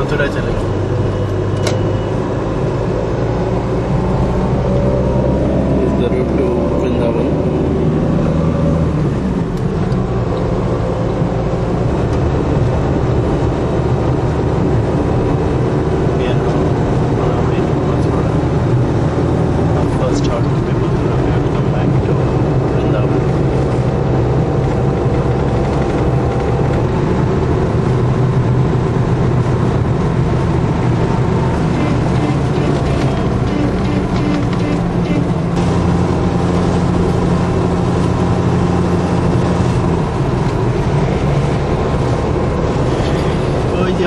मथुरा चलेंगे। This is the route to Vrindavan. We are now on our way to Mathura. Our first halt will be Mathura. We have to come back to Vrindavan.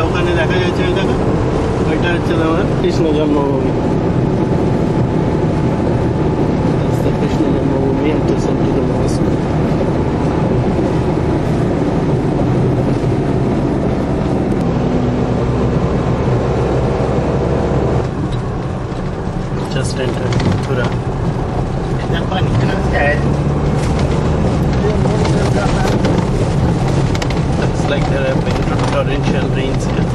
ওখানে দেখা যাচ্ছে দেখো ওইটা হচ্ছে তোমার কৃষ্ণ জন্মভূমি কৃষ্ণ জন্মভূমি adjacent to the mosque. Just entered Mathura. Looks like there have been torrential rains here.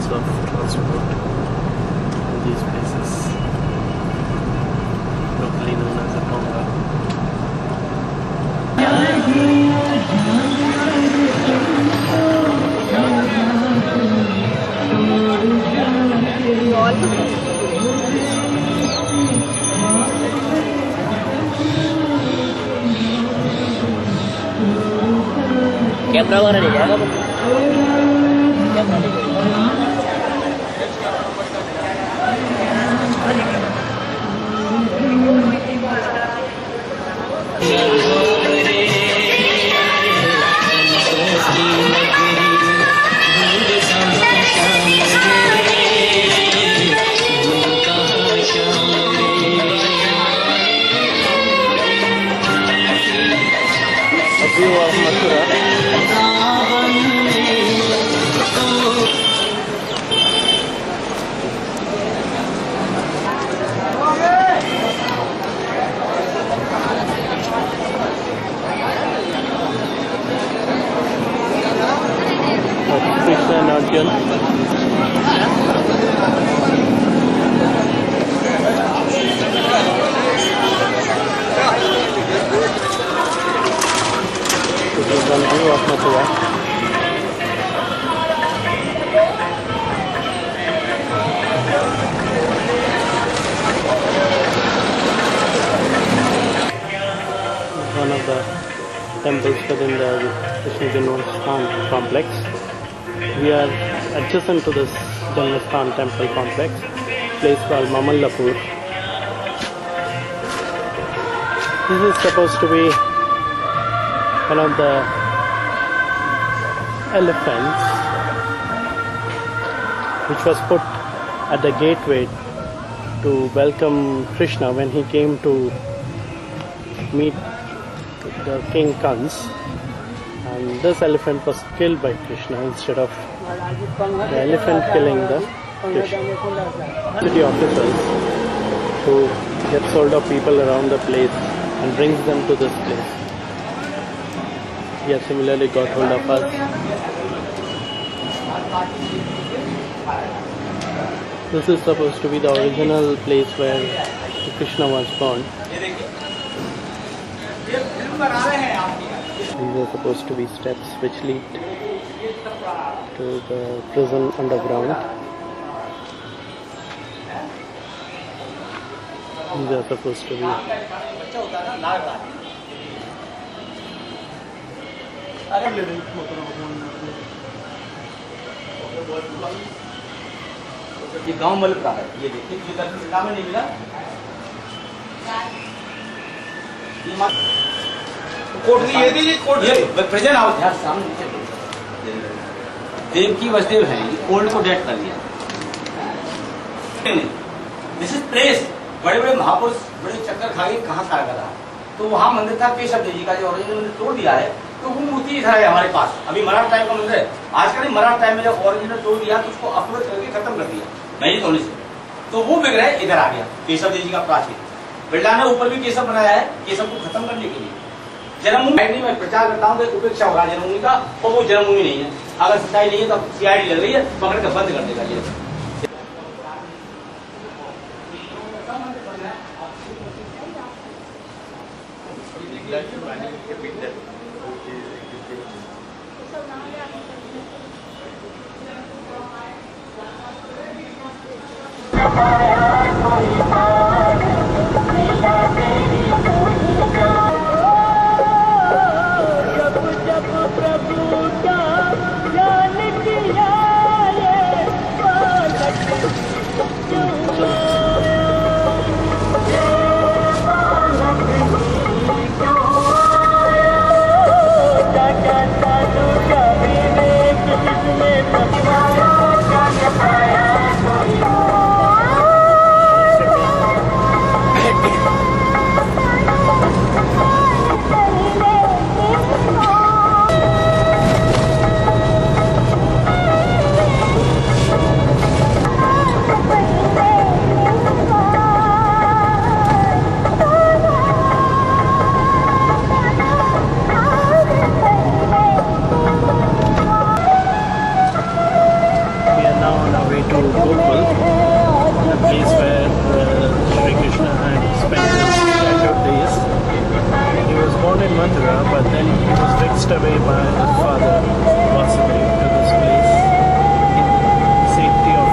Of transport in these places, locally known as a Tonga. Camera वाला नहीं जाएगा View of Mathura. Krishna and Arjun. This is one view of Mathura. One of the temples within the Krishna Janmashthan complex. We are adjacent to this Janmashthan temple complex, place called Mamallapur. This is supposed to be one of the elephants which was put at the gateway to welcome Krishna when he came to meet the king Kans, and this elephant was killed by Krishna instead of the elephant killing the Krishna. City officers who get hold of people around the place and brings them to this place. He has similarly got hold of us. This is supposed to be the original place where Krishna was born. These are supposed to be steps which lead to the prison underground. These are supposed to be ये गांव मलपुरा है। ये देखिए जो नाम नहीं मिला कोटली ये भी कोटली प्रेजेंट हाउस है सामने देव की वसुदेव है। ओल्ड को डेट कर लिया। This is place. बड़े बड़े महापुरुष बड़े चक्कर खा के कहाँ खड़ा करा, तो वहाँ मंदिर था केशव देव जी का, जो ओरिजिनल मंदिर तोड़ दिया है, तो वो मूर्ति इधर है हमारे पास। अभी मराठ टाइम का मंदिर है, आज का नहीं, मराठ टाइम में जब ओरिजिनल तोड़ दिया तो उसको अपलोड करके खत्म कर दिया नहीं होने से, तो वो विग्रह इधर आ गया केशव देव जी का प्राचीन। बिरला ने ऊपर भी केशव बनाया है, केशव को खत्म करने के लिए। जन्मभूमि में प्रचार करता हूँ कि उपेक्षा हो रहा है जन्मभूमि का, और वो जन्मभूमि नहीं है। अगर सच्चाई नहीं है तो सीआईडी लग रही है, पकड़ कर बंद कर देगा ये। Mathura, but then he was fixed away by his father Vasudev to this place in safety of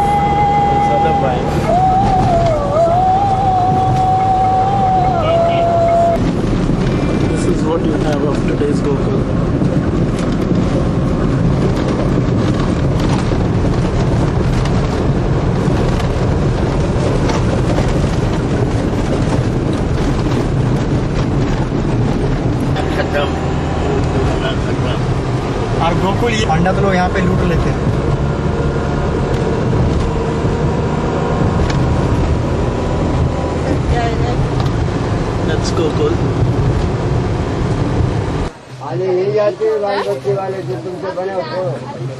his other wife. This is what you have of today's Gokul. और गोकुल ये पंडित लोग यहाँ पे लूट लेते हैं। That's Gokul.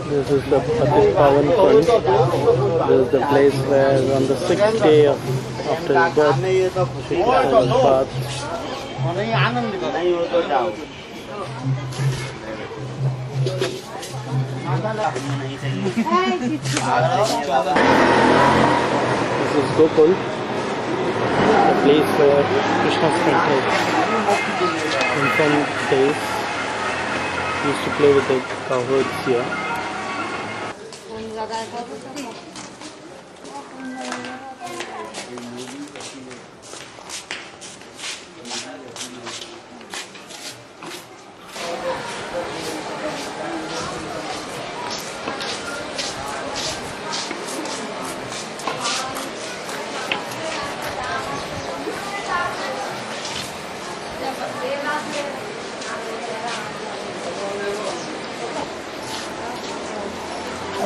This is the Umaid Bhavan fund. This is the place where on the 6th day after his birth, Shri Krishna's path. This is Gokul, the place where Krishna spent his infant days. He used to play with the cowherds here.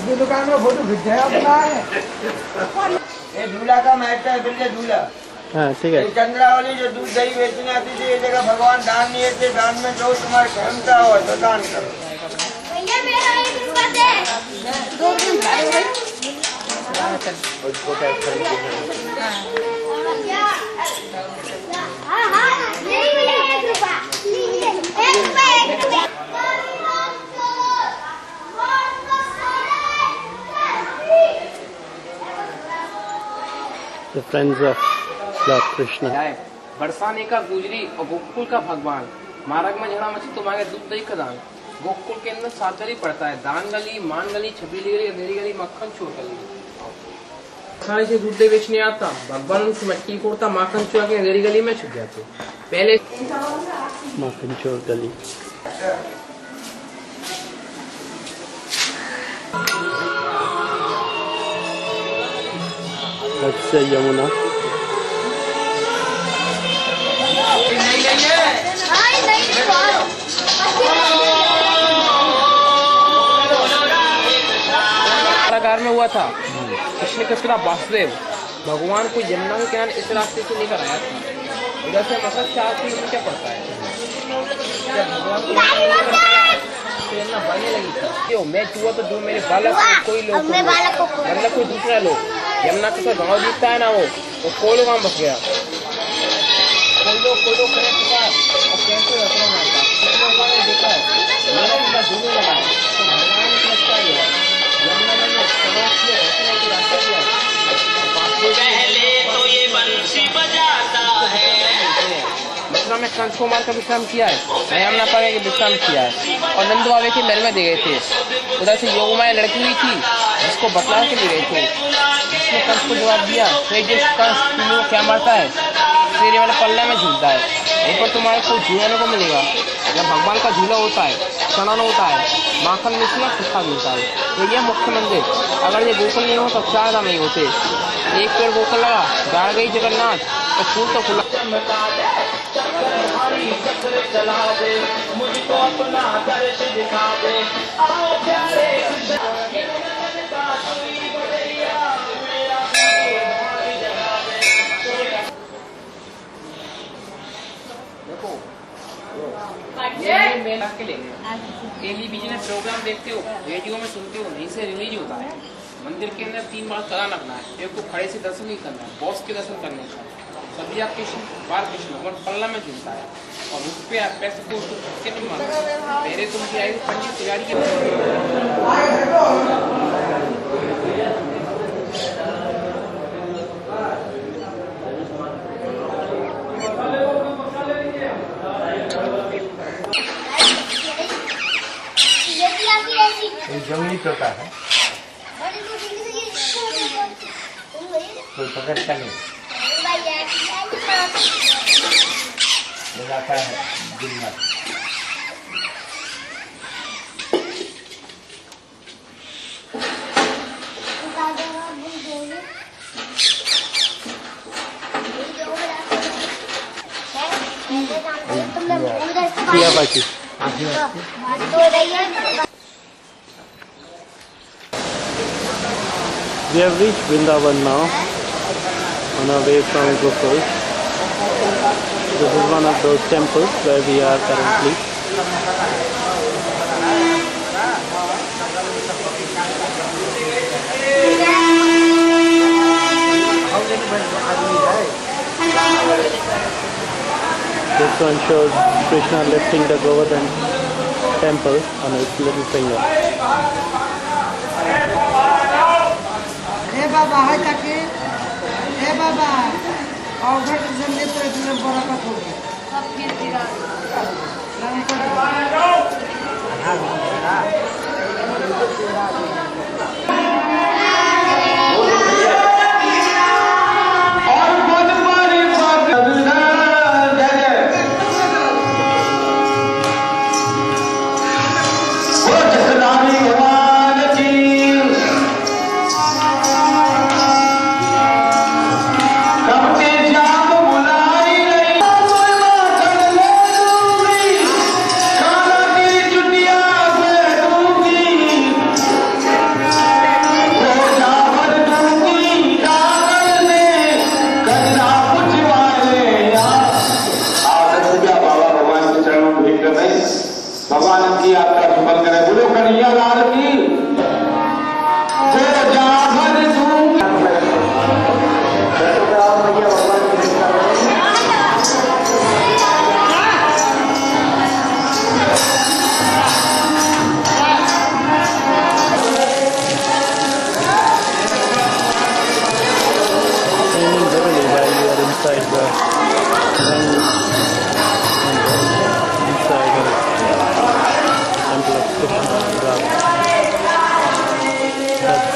अभी दुकान में photo खींच है अपना है। ये दूल्हा का मैच है, बिल्कुल दूल्हा। हाँ ठीक है। चंद्रा वाली जो दूध दही बेचने आती थी, ये जगह भगवान दान दिए थे, दान में जो तुम्हारे क्षमता हो तो दान करो। The friends of Lord Krishna. बरसाने का गुजरी और गोकुल का भगवान, मार्ग में झगड़ा मची तो मांगे दूध दही का दान। गोकुल के अंदर 7 गली पड़ता है, दान गली, मान गली, छबीली गली, अंधेरी गली, मक्खन चोर गली। खाने से दूध दही बेचने आता, भगवान उस मटकी कोड़ता, माखन चोर के अंधेरी गली में छुप जाते। पहले माखन चोर गली। That's Yamuna. कारागार में हुआ था। कृष्ण के पिता वासुदेव भगवान को यमुना के किनारे इस रास्ते से लेकर आया था। इधर से मतलब 4 किलोमीटर क्या पड़ता है। जब भगवान को प्रेरणा बढ़ने लगी थी, क्यों मैं छुआ तो जो मेरे बालक कोई लोग मतलब कोई दूसरा लोग यमुना के साथ गाँव जीतता है ना, वो कोई लोग वहाँ बस गया। कोई लोग करेक्ट था और कैसे रखना मारता लोगों ने देखा है मेरा पूरा डूबने लगा है। तो भगवान ने समझता ही है यमुना में समाज किया रखने की रास्ता दिया। पहले तो ये बंसी बजाता है। मथुरा में कंस को मारकर विश्राम किया है, यमुना पर विश्राम किया है और नंद बाबे के महल में दे गए थे। उधर से योगमाया लड़की हुई थी जिसको बतला के ले गए थे, जिसने कंस को जवाब दिया जिस कंस तुम्हें क्या मारता है तेरे वाले पल्ले में झूलता है, यहीं पर तुम्हारे को झूलने को मिलेगा। जब भगवान का झूला होता है, चढ़ाना होता है, माखन मिलती है, खिस्सा मिलता है। तो यह मुख्य मंदिर अगर ये गोकुल नहीं हो तो 4 धाम नहीं होते। एक पेड़ गोकुल लगा, गाड़ गई जगन्नाथ तो फूल तो खुला। मुझको अपना दर्श दिखा दे। टेलीविजन में प्रोग्राम देखते हो, रेडियो में सुनते हो, नहीं से रिलीज होता है। मंदिर के अंदर 3 बार कला लगना है, एक को खड़े से दर्शन नहीं करना है, बॉस के दर्शन करने का। सब्जिया कृष्ण बाल कृष्ण भगवान पल्ला में झूलता है और उस पे आप पैसे को उसके नहीं मांगते। मेरे तुम की आई पंडित पुजारी के जंगली तोता है, कोई पकड़ता नहीं, लगाता है दिन भर। बाकी we have reached Vrindavan now on our way from Jodhpur. This is one of those temples where we are currently. This one shows Krishna lifting the Govardhan temple on his little finger. बाबा है ताकि हे बाबा और घर से जल्दी तो इतना बड़ा का हो गया सब फिर दिला भगवान की आपका सुमन करे, बोलो कन्हैया लाल की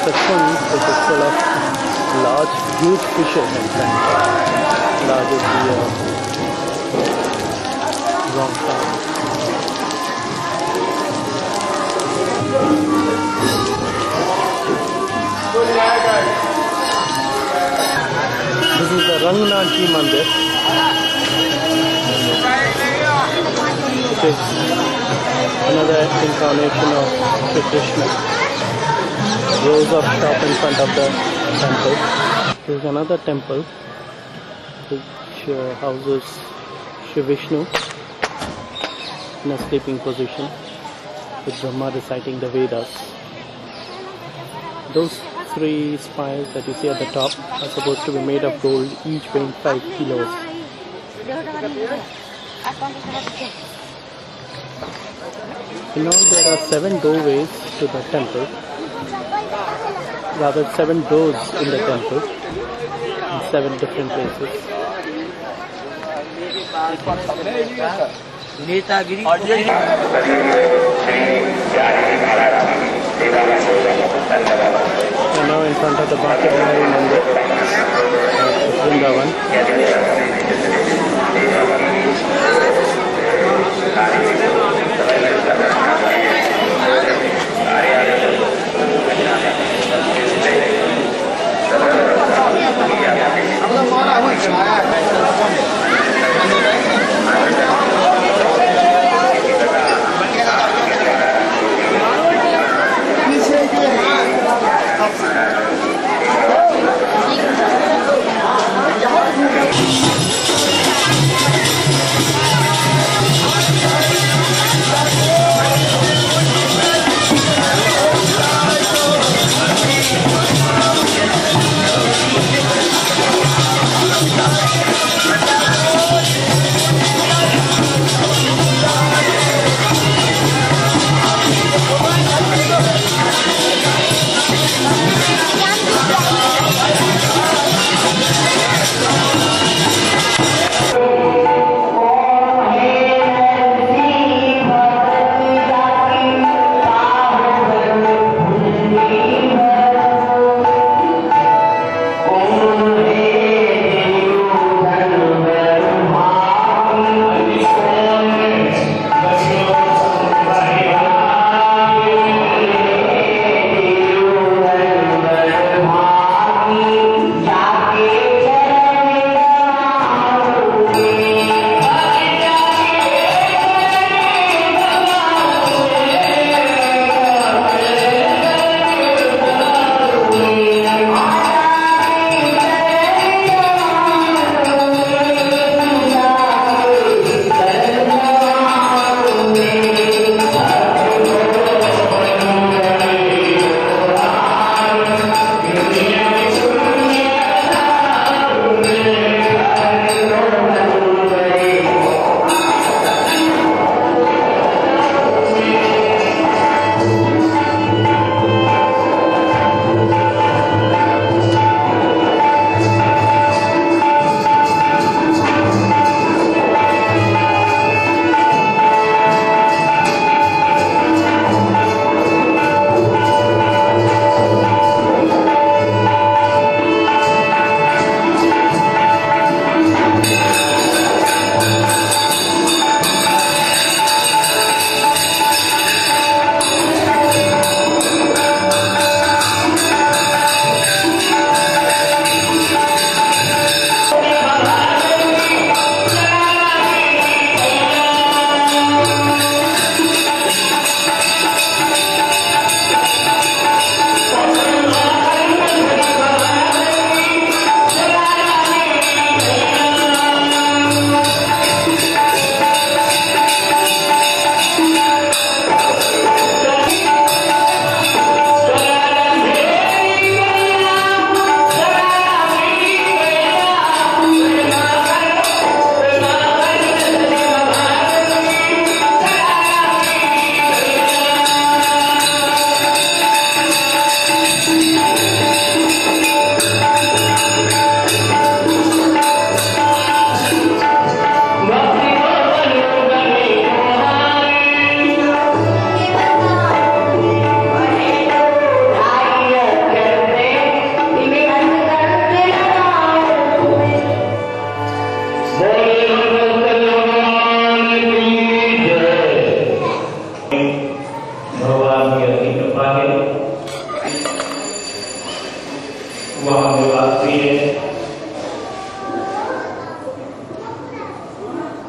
the pond which is full of large, huge fishes and large is the wrong sound. This is the Rangnathji Mandir. It is another incarnation of Sri Krishna. Rows of shop in front of the temple. There is another temple which houses Shri Vishnu in a sleeping position with Brahma reciting the Vedas. Those 3 spires that you see at the top are supposed to be made of gold, each weighing 5 kilos. In all, there are 7 doorways to the temple, rather 7 doors in the temple, in 7 different places. नेतागिरी We are now in front of the Mathura Mandir of Vrindavan.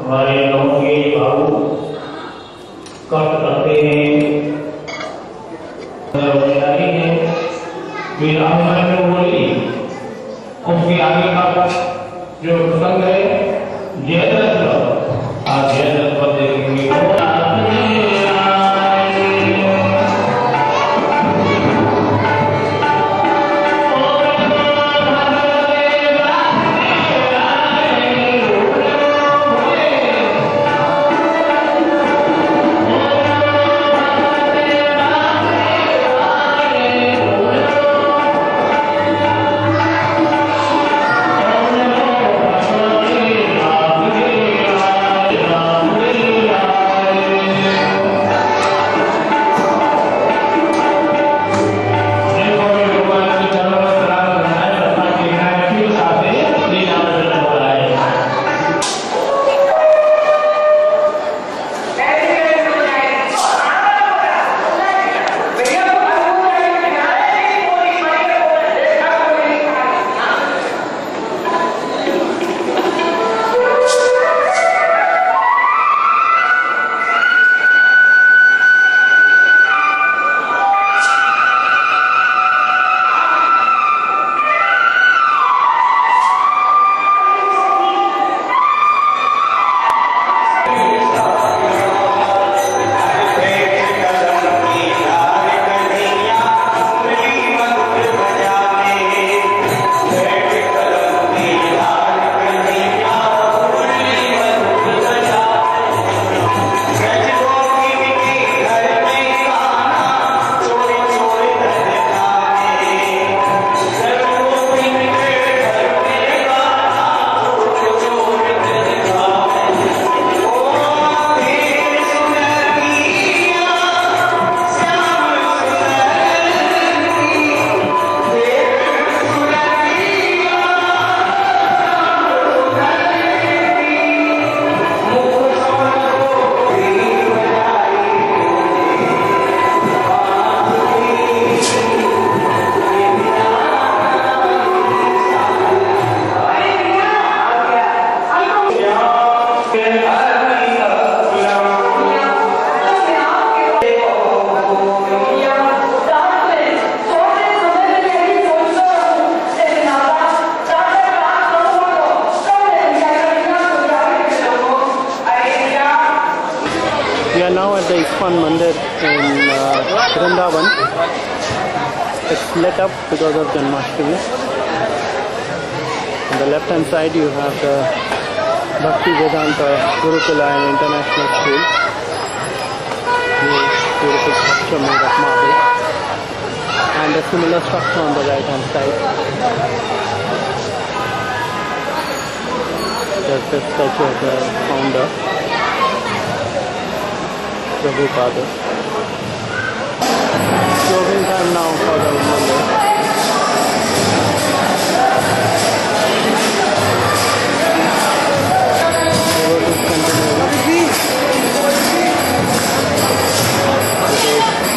हमारे गांव के बाबू कष्ट करते हैं, बोली We are now at the Ispan Mandir in Vrindavan. It's lit up because of Janmashtami. On the left hand side you have the Bhakti Vedanta Gurukula and International School. Beautiful structure made of marble. And a similar structure on the right hand side. There's the statue of the founder, Prabhupada. Closing time now for the Mandir. Devotees continue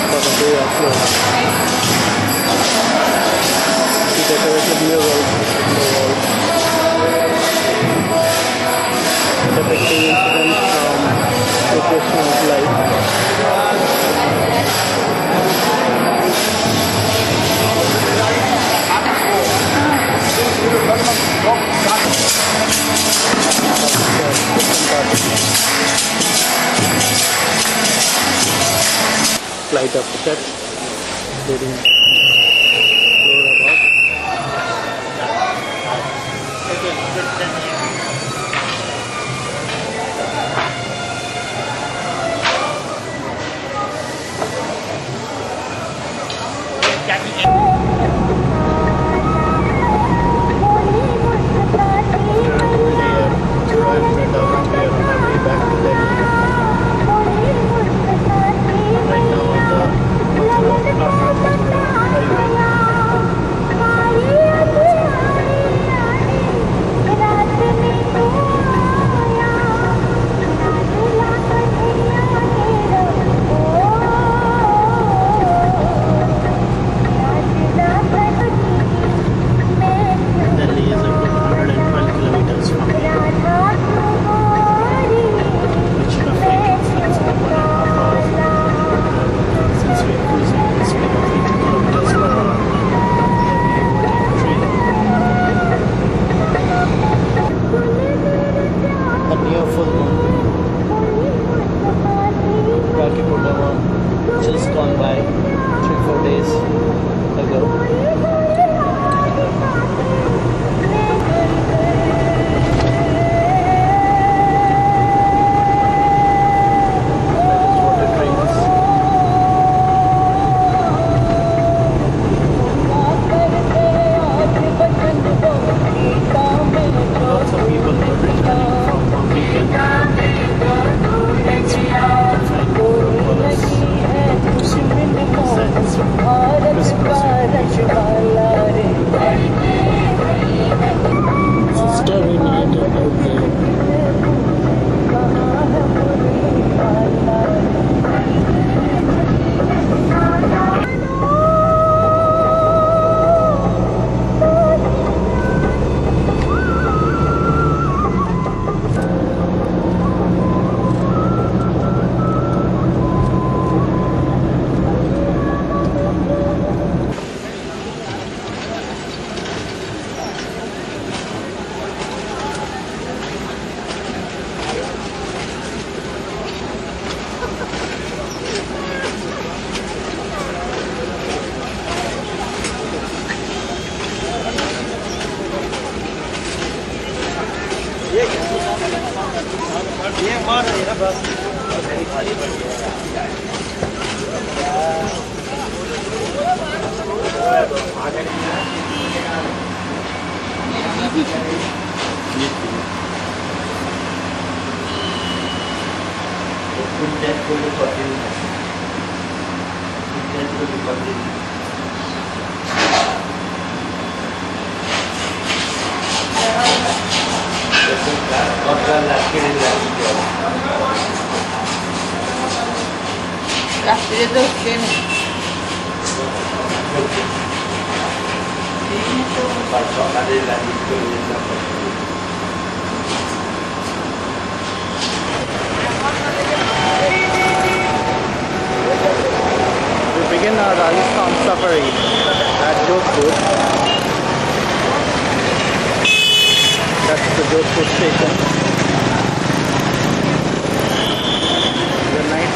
for the day of close. The decorated murals in the wall depicting incidents from Sri Krishna's life. Flight of steps leading floor above. Just gone by 3-4 days ago. Lots of people were returning from one weekend. Starry night out there. We begin our Rajasthan safari at Jodhpur. That's the Jodhpur station. The night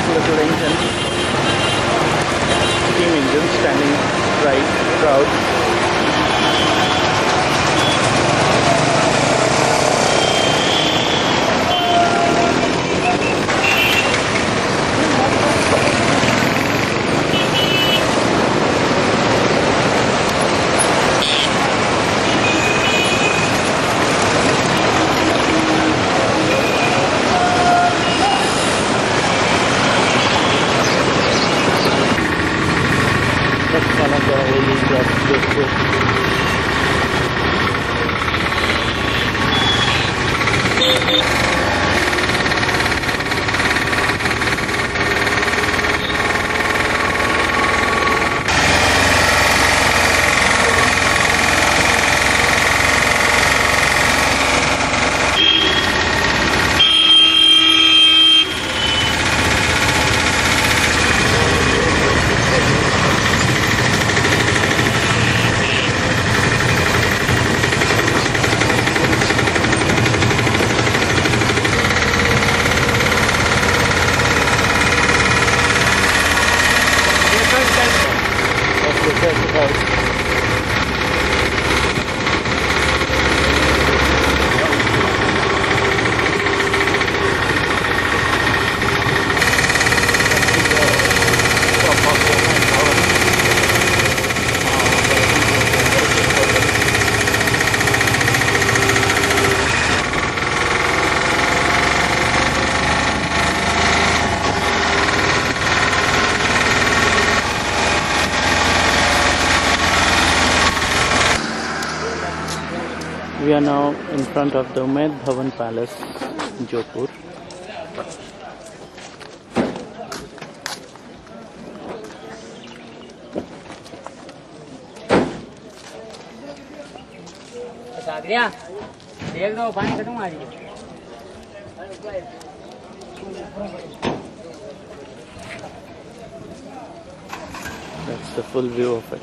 We are now in front of the Umaid Bhavan Palace in Jodhpur. That's the full view of it.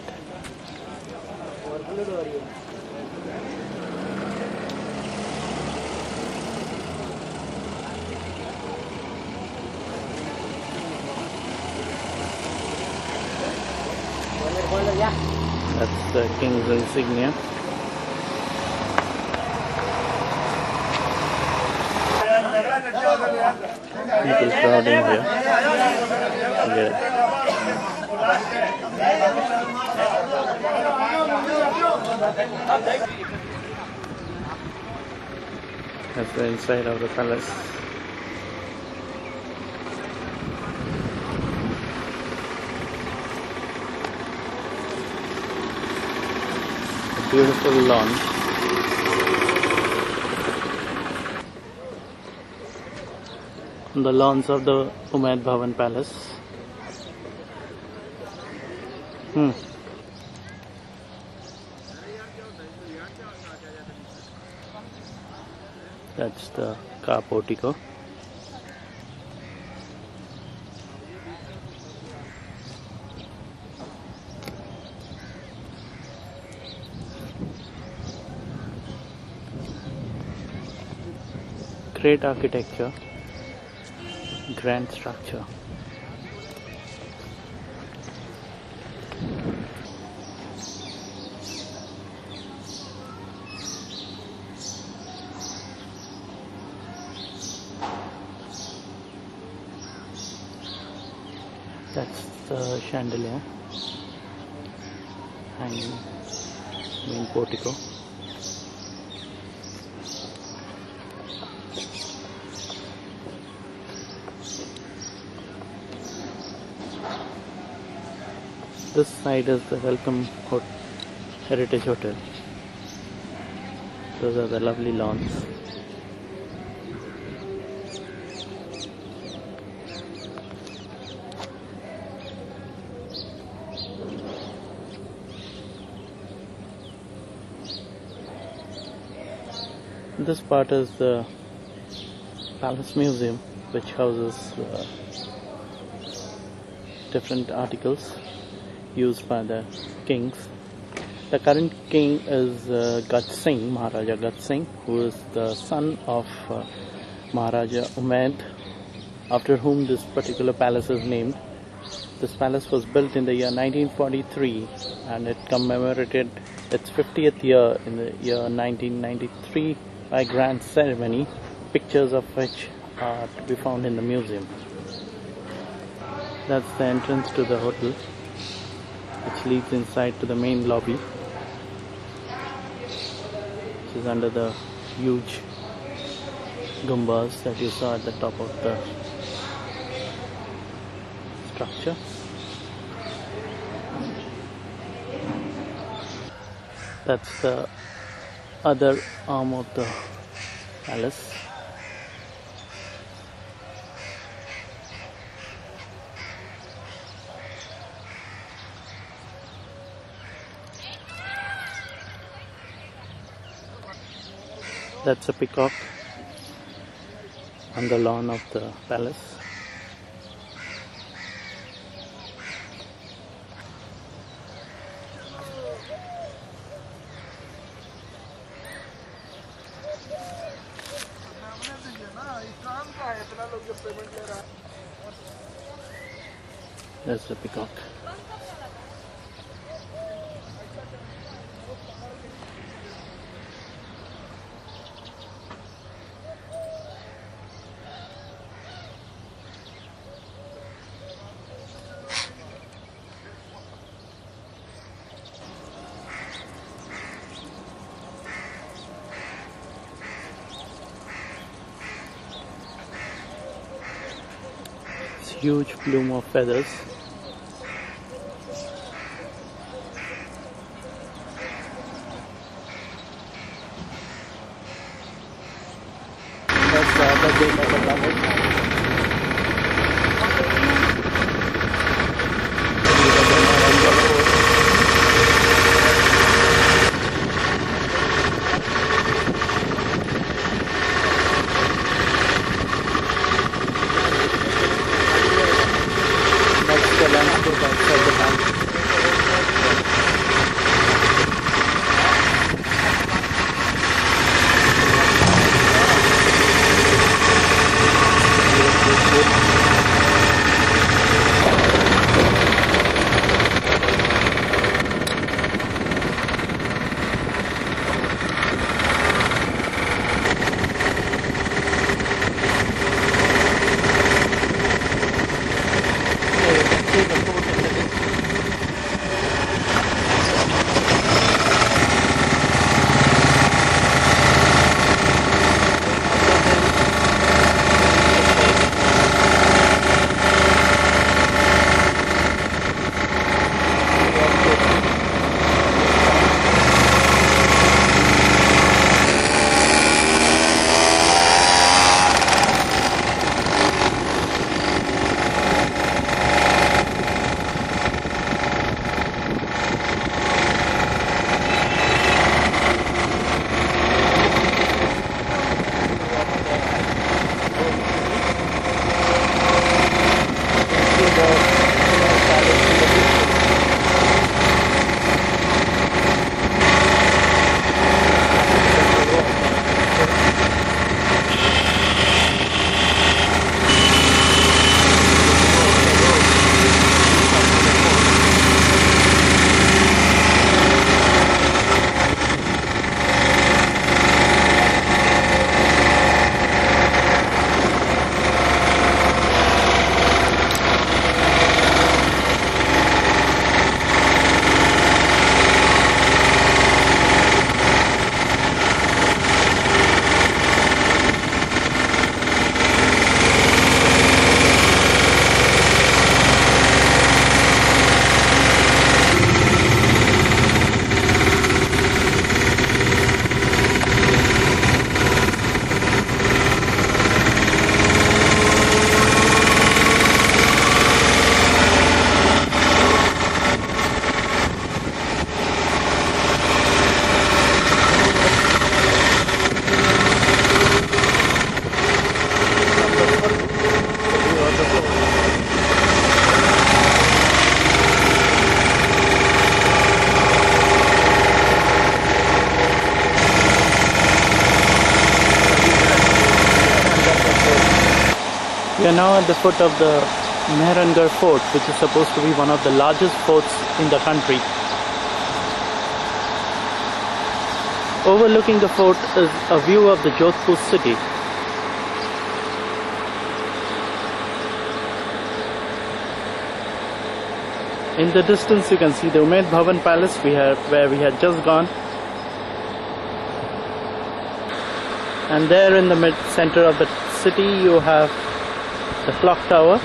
That's the king's insignia. People crowding here. That's the inside of the palace. A beautiful lawn. On the lawns of the Umaid Bhavan Palace. That's the car portico. Great architecture, grand structure. That's the chandelier hanging main portico. This side is the Welcome Heritage Hotel. Those are the lovely lawns. This part is the Palace Museum, which houses different articles used by the kings. The current king is Gaj Singh, Maharaja Gaj Singh, who is the son of Maharaja Umaid, after whom this particular palace is named. This palace was built in the year 1943 and it commemorated its 50th year in the year 1993 by grand ceremony, pictures of which are to be found in the museum. That's the entrance to the hotel, which leads inside to the main lobby, which is under the huge gumbas that you saw at the top of the structure. That's the other arm of the palace. That's a peacock on the lawn of the palace. That's the peacock. It's a huge plume of feathers. That's the other gate of the palace. That's the landscape outside the palace. We are now at the foot of the Mehrangarh Fort, which is supposed to be one of the largest forts in the country. Overlooking the fort is a view of the Jodhpur city. In the distance you can see the Umaid Bhavan palace where we had just gone. And there in the mid-center of the city you have the clock tower.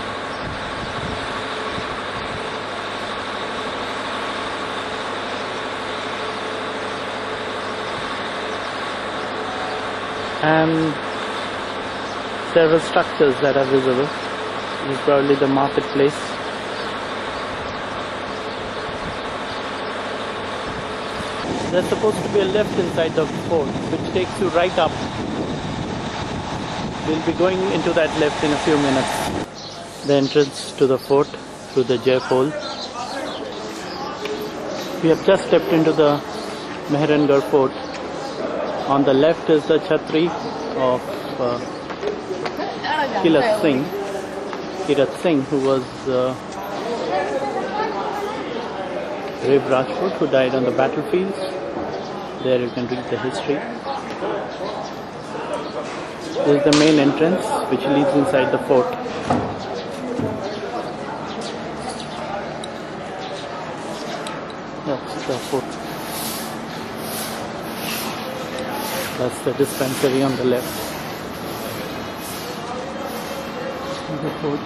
and several structures that are visible. This is probably the marketplace. There's supposed to be a lift inside the fort which takes you right up. We'll be going into that lift in a few minutes. The entrance to the fort through the Jodhpur. We have just stepped into the Mehrangarh fort. On the left is the Chhatri of Kirat Singh, who was brave Rajput who died on the battlefields. There you can read the history. This is the main entrance which leads inside the fort. That's the fort. That's the dispensary on the left. The fort.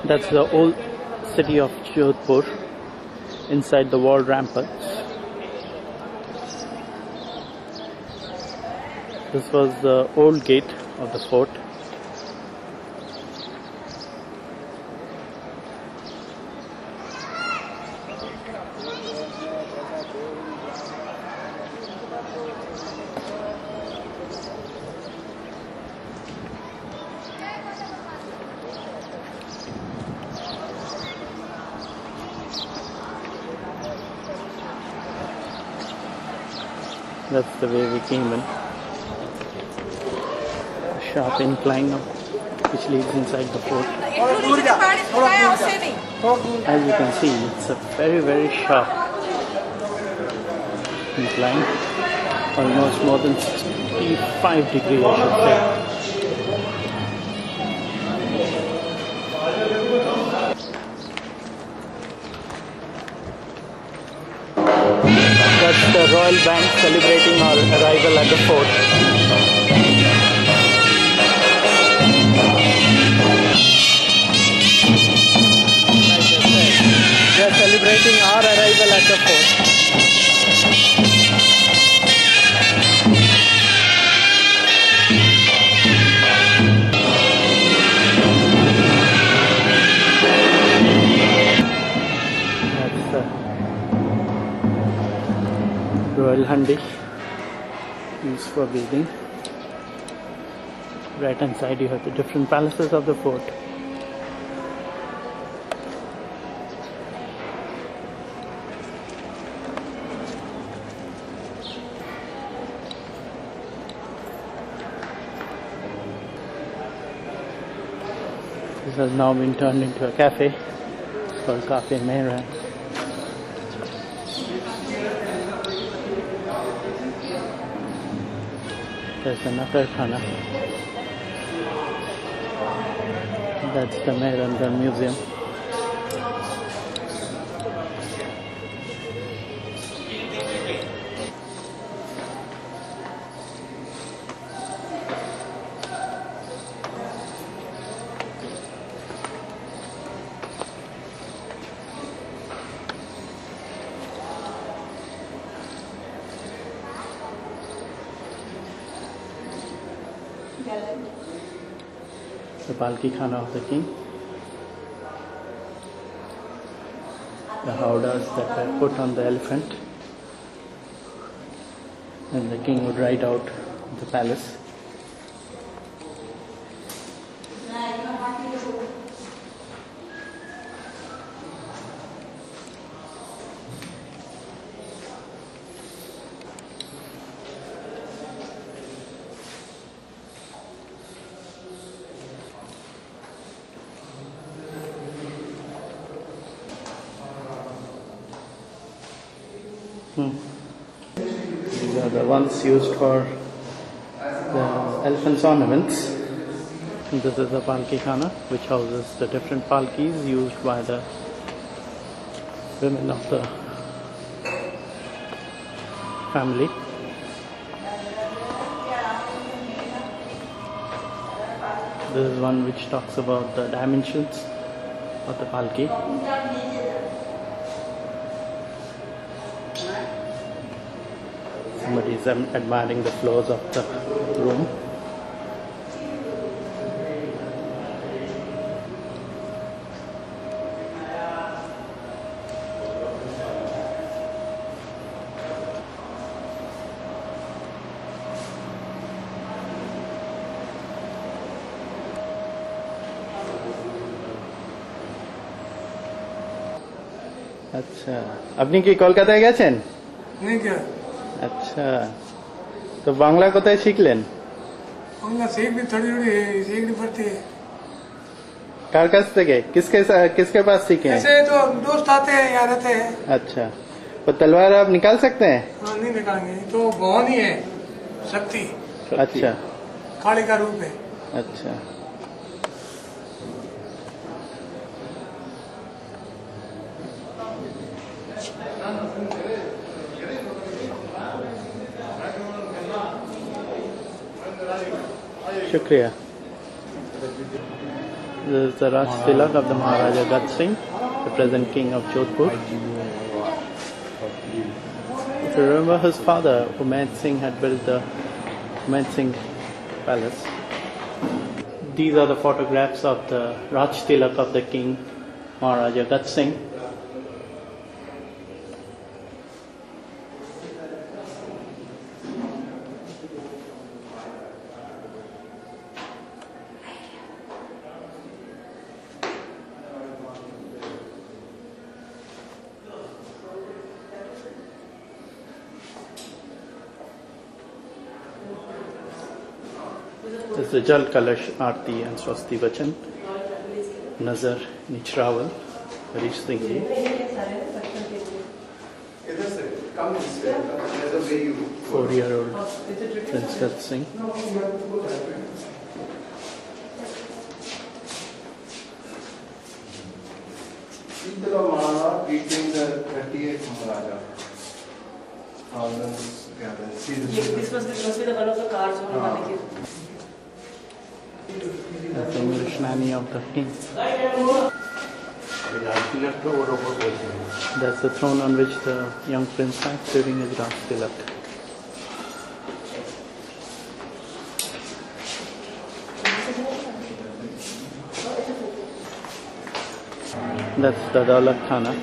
That's the old city of Jodhpur inside the walled ramparts. This was the old gate of the fort. That's the way we came in. A sharp incline which leads inside the fort. As you can see, it's a very sharp incline, almost more than 65 degrees, I should say. That's the royal band celebrating our arrival at the fort. Like I said, they are celebrating our arrival at the fort. That's the royal handi used for bathing. Right hand side you have the different palaces of the fort. This has now been turned into a cafe. It's called Cafe Mehran. There's another khana. That's the Mehrangarh Museum. The Palki Khana of the king. The howdahs that were put on the elephant. And the king would ride out of the palace. These are the ones used for the elephant's ornaments. And this is the Palki Khana, which houses the different palkis used by the women of the family. This is one which talks about the dimensions of the palki. Somebody is admiring the floors of the room. আচ্ছা, আপনি কি কলকাতায় গেছেন? আচ্ছা, তো বাংলা কোথায় শিখলেন? बांग्ला सीख भी थोड़ी थोड़ी है, सीखनी पड़ती है। কার কাছ থেকে? किसके पास सीखे हैं? ऐसे तो दोस्त आते हैं, यहाँ रहते हैं। अच्छा, वो तलवार आप निकाल सकते हैं? हाँ, नहीं निकालेंगे, तो भवन ही है, शक्ति अच्छा काली का रूप है। अच्छा, शुक्रिया. This is the Raj Tilak of the Maharaja Gat Singh, the present king of Jodhpur. If you remember, his father Umaid Singh had built the Umaid Singh Palace. These are the photographs of the Raj Tilak of the king Maharaja Gat Singh. This is the Jal Kalash Aarti and Swasti Vachan. Nazar Nichrawal, Harish Singh ji. 4-year-old Prince Gat Singh. This must be the one of the cars on the That's the English nanny of the king. That's the throne on which the young prince sat during his Raj Tilak. That's the Daulat Khana.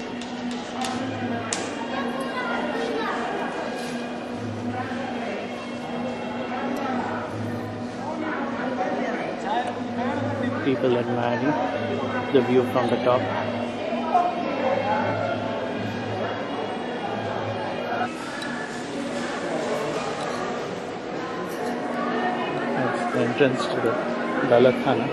People admiring the view from the top. That's the entrance to the Daulat Khana.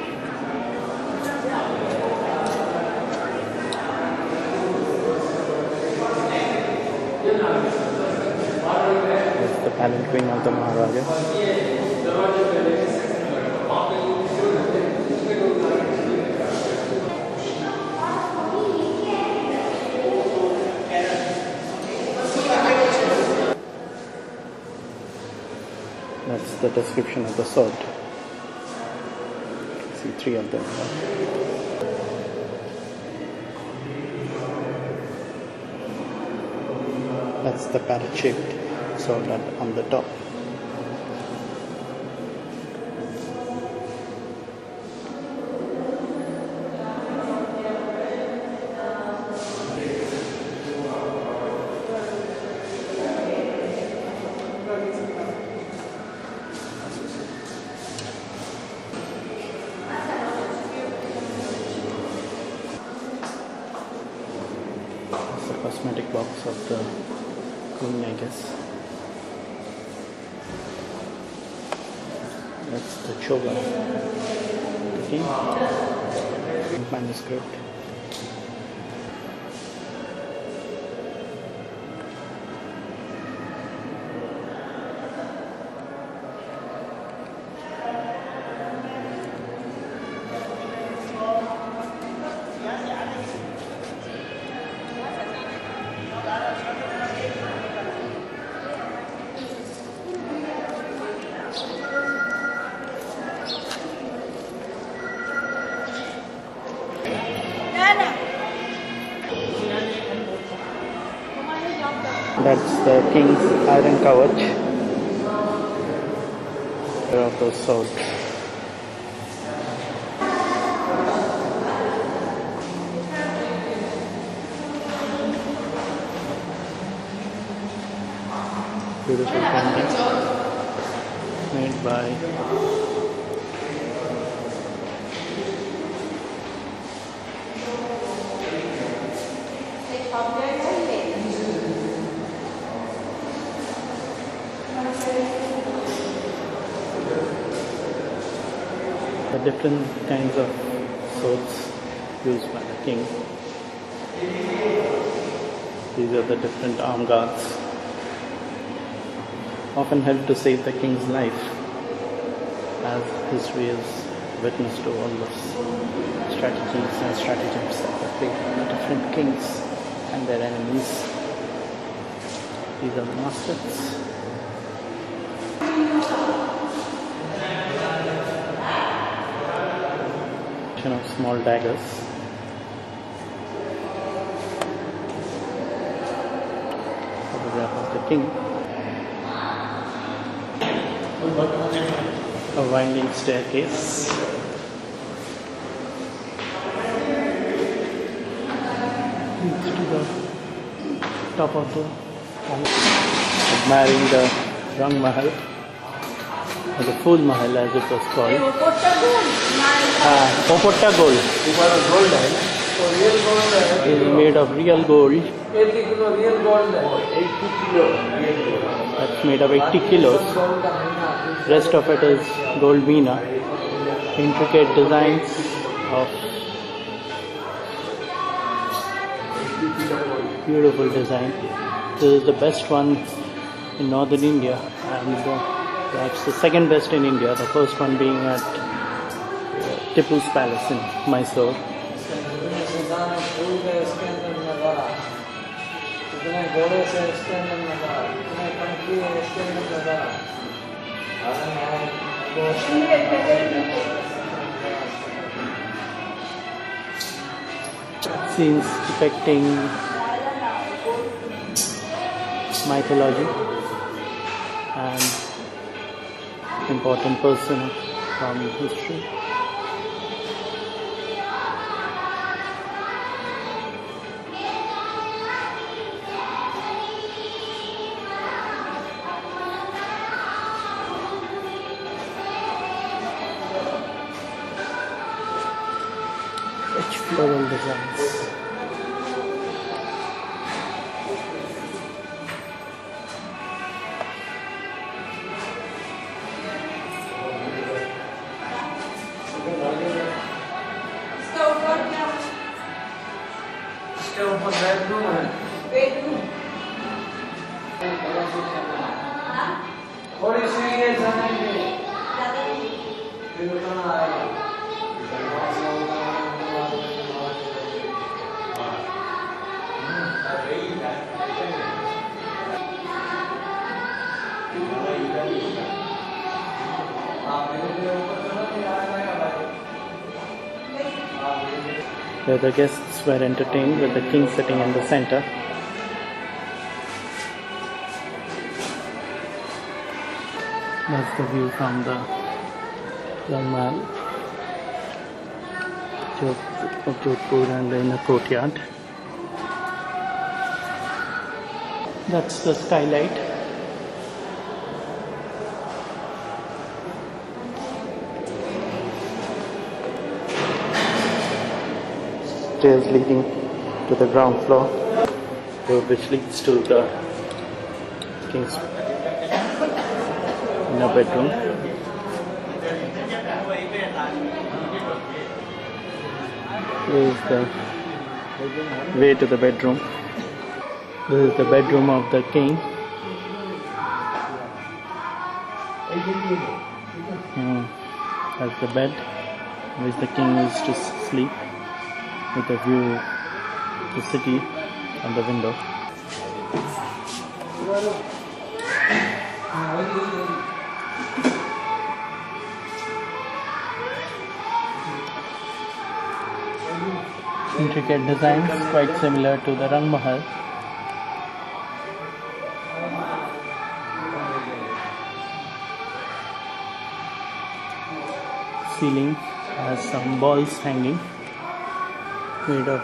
That's the palanquin of the Maharaja. That's the description of the sword. See 3 of them. That's the parrot-shaped sword on the top. The cosmetic box of the queen, I guess. That's the choga. The king. Manuscript. That's the king's iron kavach of the sword. Beautiful painting made by the different kinds of swords used by the king. These are the different arm guards. Often help to save the king's life, as history is witness to all those strategies and stratagems that were played by the different kings and their enemies. These are the muskets. Of small daggers. Photograph of the king. A winding staircase. Leads to the top of the palace. Admiring the Rang Mahal, or the Full Mahal as it was called. Popotta gold. Is made of real gold. 80 kilo real gold है 80 kilo That's made of 80 kilos. Rest of it is gold meena. Intricate designs of beautiful design. This is the best one in northern India, and that's the second best in India. The first one being at Tipu's palace in Mysore. Scenes depicting mythology and important person from history. Rich floral designs. इसके ऊपर bedroom है थोड़ी सी ये जमीन फिर उतना आएगा Where the guests were entertained with the king sitting in the center. That's the view from the Rang Mahal of Jodhpur and in the courtyard. That's the skylight. Stairs leading to the ground floor, which leads to the king's inner bedroom. This is the way to the bedroom. This is the bedroom of the king. That's the bed which the king used to sleep, with a view to the city on the window. Intricate designs, quite similar to the Rang Mahal. ceiling has some balls hanging made of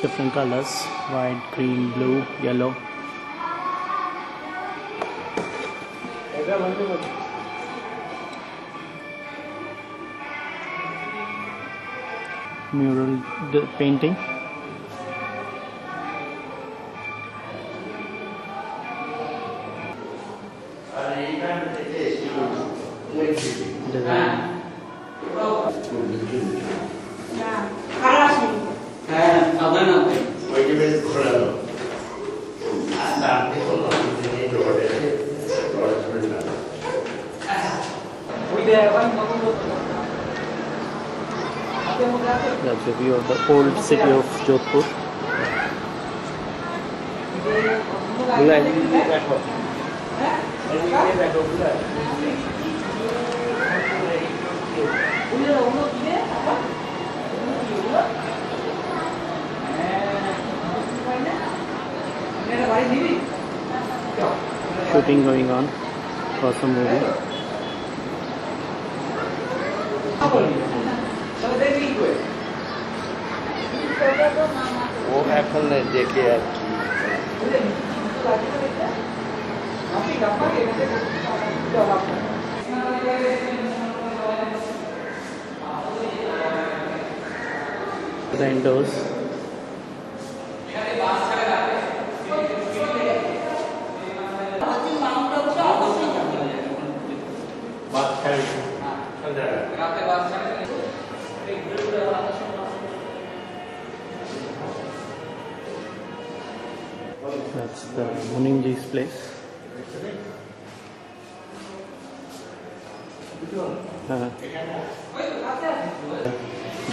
different colors: white, green, blue, yellow. Mural painting. Design. That's a view of the old city of Jodhpur. Shooting going on for some movie. वो এখন দেখে আর The indoors. That's the Munimji's place.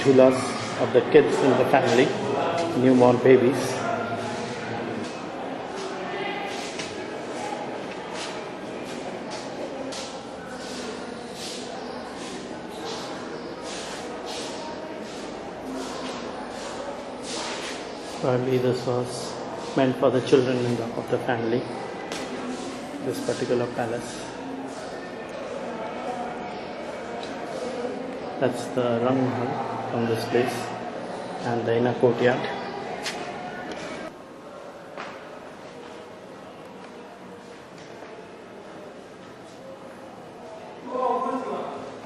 Jhulas of the kids in the family, newborn babies. Probably this was meant for the children of the family, this particular palace. That's the Rang Mahal from this place and the inner courtyard.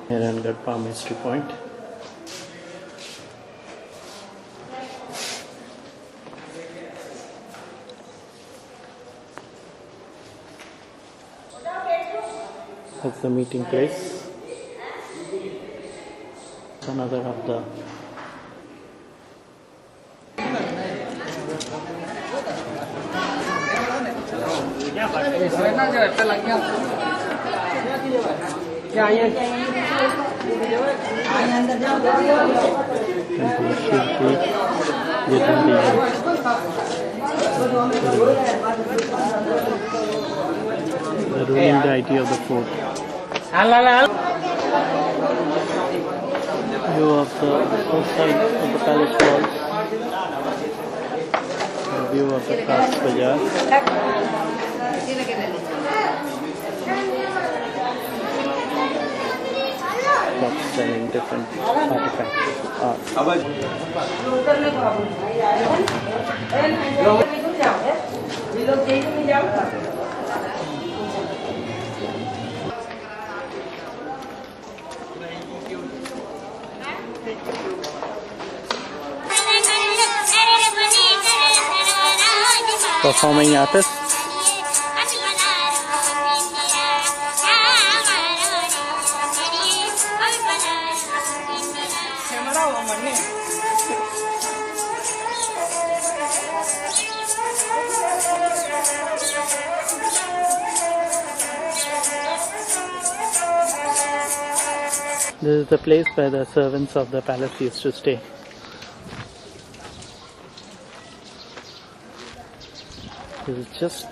Here under Palm History Point. That's the meeting place. It's another of the the ruling deity of the fort. View of the outside of the palace walls. The view of the Khas Bazaar. Shops selling different artifacts of art. Performing artists. This is the place where the servants of the palace used to stay. This is just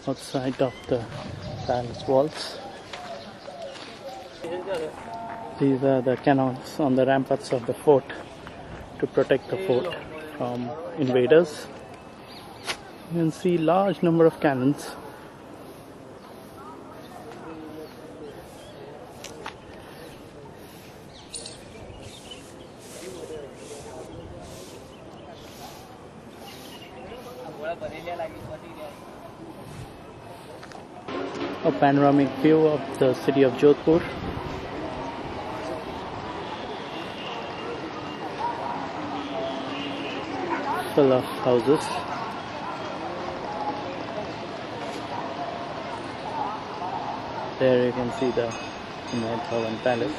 outside of the palace walls. These are the cannons on the ramparts of the fort to protect the fort from invaders. You can see large number of cannons. A panoramic view of the city of Jodhpur. Full of houses. There you can see the Umaid Bhavan palace.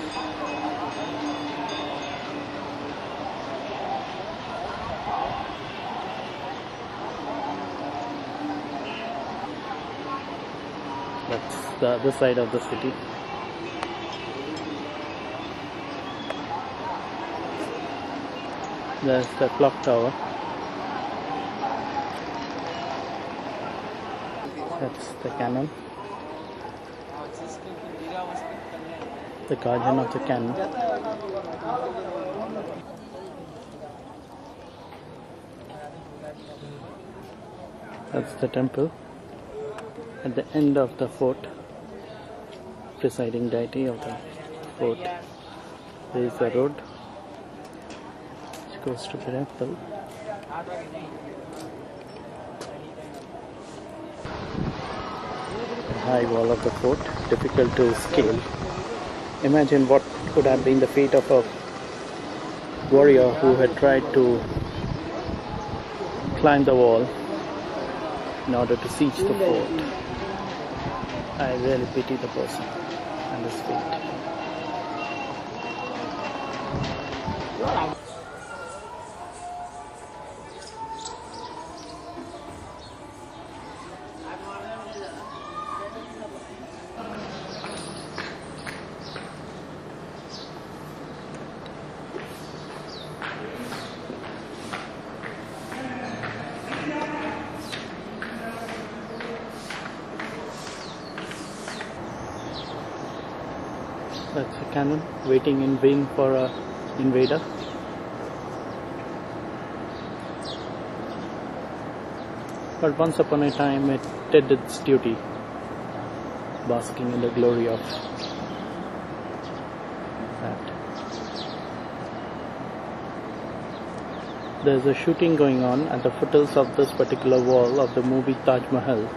That's the other side of the city. There's the clock tower. That's the cannon. The guardian of the cannon. That's the temple. At the end of the fort, presiding deity of the fort, there is a road which goes to the temple. The high wall of the fort, difficult to scale. Imagine what could have been the fate of a warrior who had tried to climb the wall in order to siege the fort. I really pity the person and his fate. That's a cannon waiting in vain for a invader. But once upon a time it did its duty, basking in the glory of that. There's a shooting going on at the foothills of this particular wall of the movie Taj Mahal.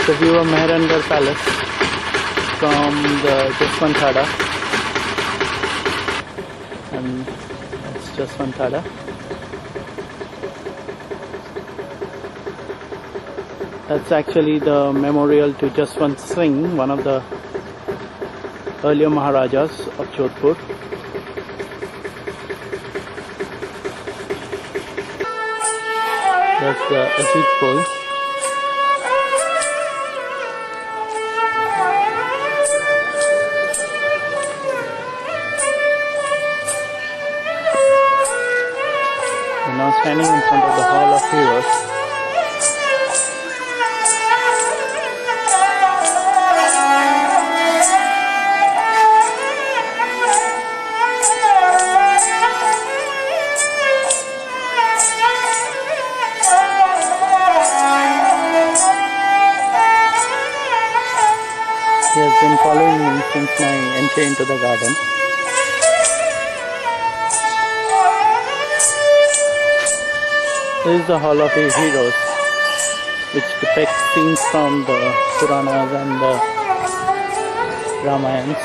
The view of Mehrangarh Palace from the Jaswanthada, and it's Jaswanthada. That's actually the memorial to Jaswant Singh, one of the earlier Maharajas of Jodhpur. That's the Ajit pole. We're now standing in front of the Hall of Heroes. He has been following me since my entry into the garden. This is the Hall of Heroes, which depicts scenes from the Puranas and the Ramayans.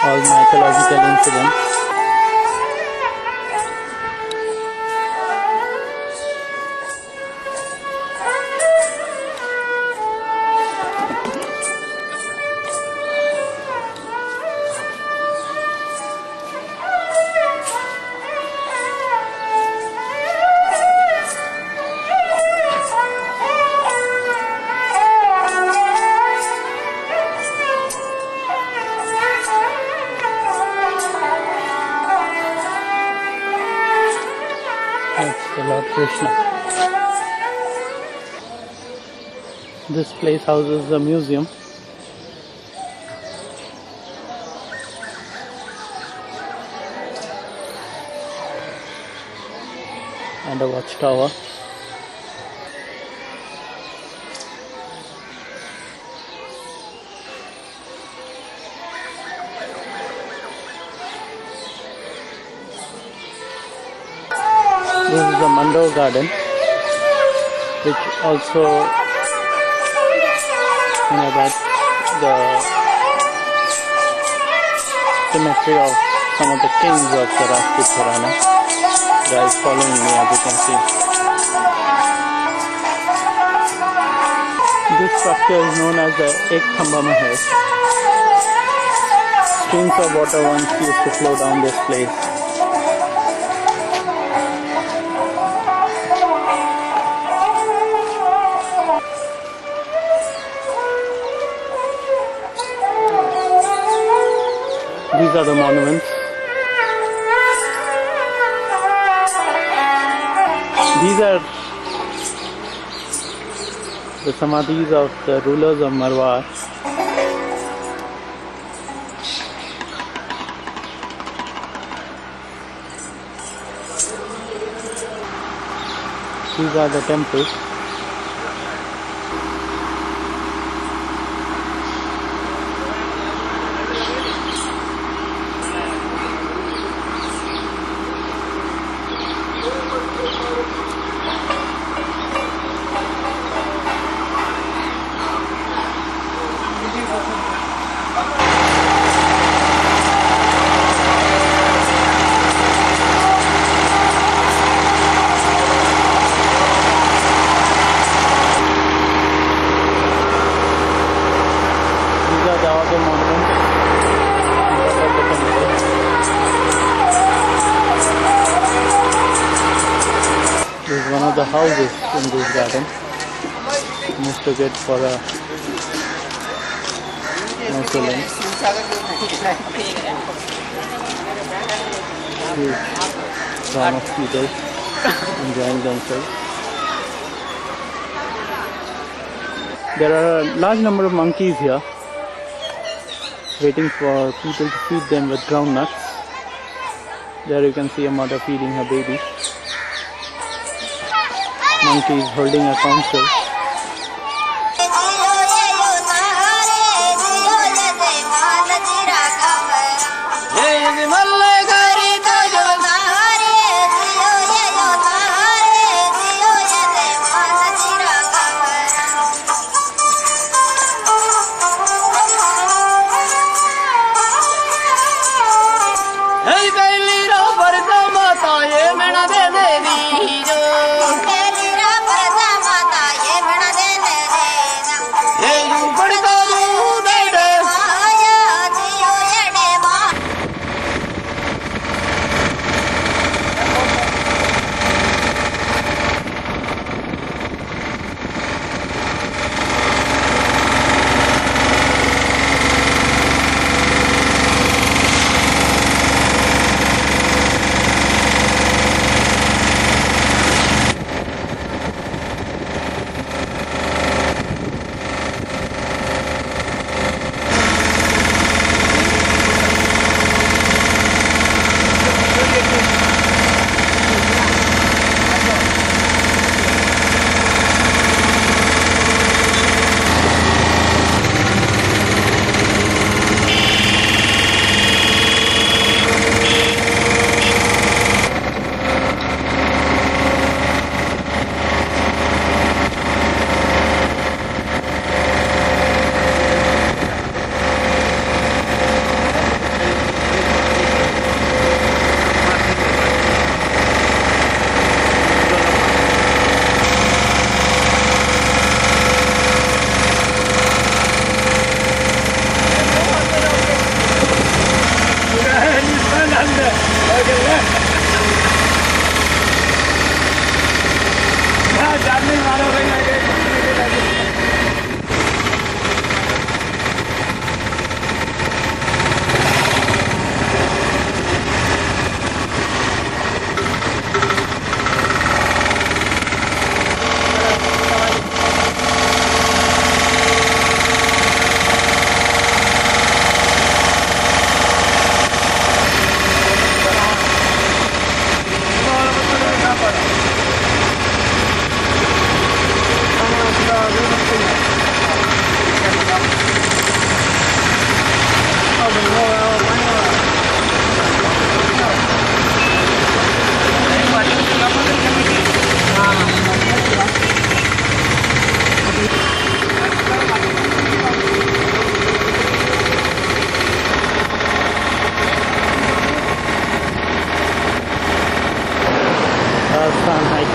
All mythological incidents. That's the Lord Krishna. This place houses a museum. And a watchtower. This is the Mandor garden, which also, that the cemetery of some of the kings of the Rajput Gharana. Guys following me, as you can see. This structure is known as the Ek Khamba Mahal. Streams of water once used to flow down this place. These are the monuments. These are the samadhis of the rulers of Marwar. These are the temples. This is one of the houses in this garden. Mistook it for a mausoleum. Huge throng of people enjoying themselves. There are a large number of monkeys here, waiting for people to feed them with groundnuts. There you can see a mother feeding her baby. Monkeys holding a council.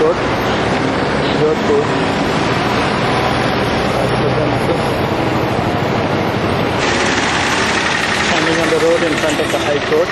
Road, Jodhpur. That's the premises. Standing on the road in front of the High Court.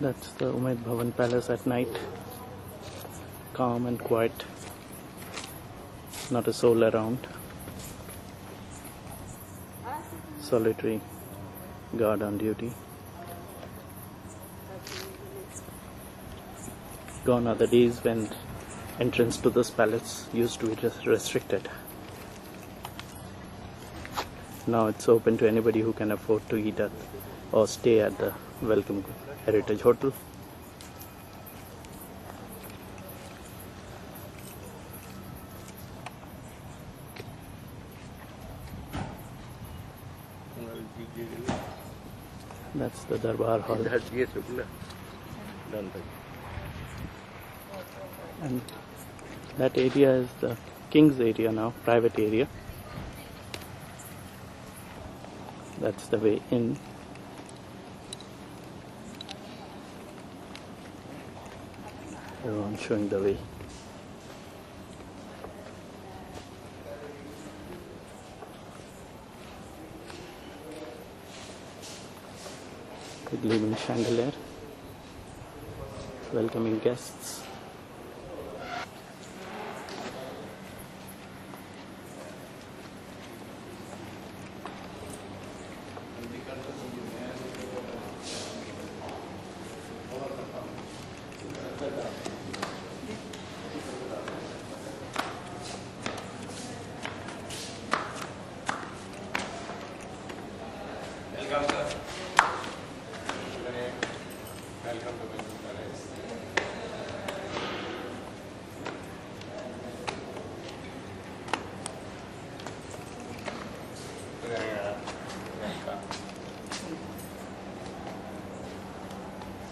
That's the Umaid Bhavan Palace at night. Calm and quiet. Not a soul around. Solitary guard on duty. Gone are the days when entrance to this palace used to be just restricted. Now it's open to anybody who can afford to eat at or stay at the Welcome Heritage Hotel. That's the Darbar Hall. And that area is the King's area now, private area. That's the way in. Everyone showing the way. The gleaming chandelier, welcoming guests.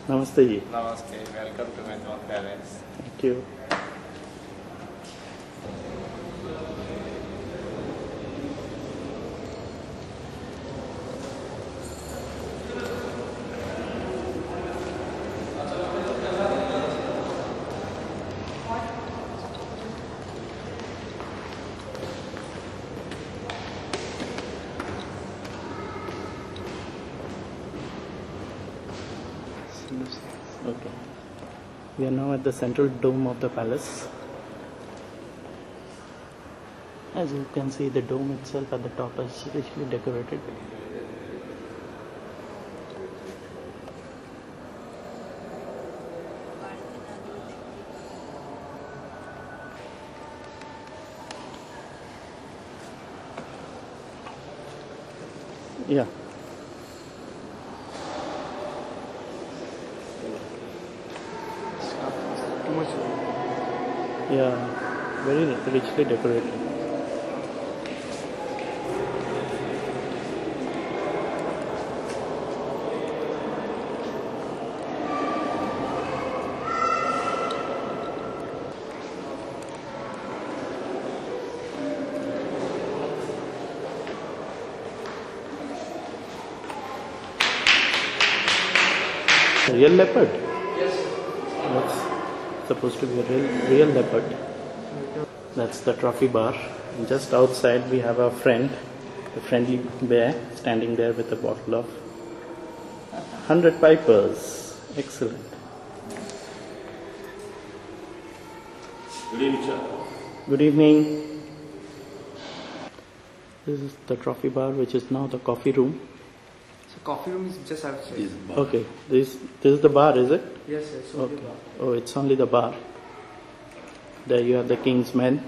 Namaste ji. Namaste, welcome to Vrindavan Palace. Thank you. Okay. We are now at the central dome of the palace. As you can see, the dome itself at the top is richly decorated. Yeah. Yeah, very richly decorated. A real leopard? Yes. That's supposed to be a real leopard. That's the trophy bar. And just outside we have our friend, a friendly bear, standing there with a bottle of 100 pipers. Excellent. Good evening, sir. Good evening. This is the trophy bar, which is now the coffee room. So coffee room is just outside. Okay, this is the bar, is it? Yes, yes. Okay. Oh, it's only the bar. There you have the king's men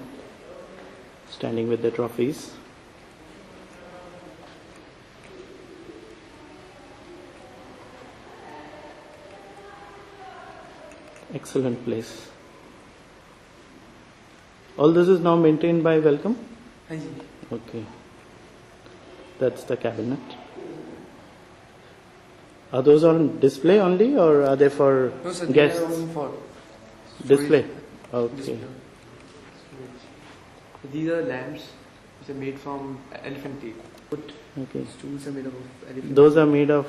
standing with the trophies. Excellent place. All this is now maintained by Welcome? हाँ जी. Okay. That's the cabinet. Are those on display only or are they for No sir, guests? they are only for Display. Okay. display. These are lamps which are made from elephant tail. Okay. Stools are made of elephant. Those are made of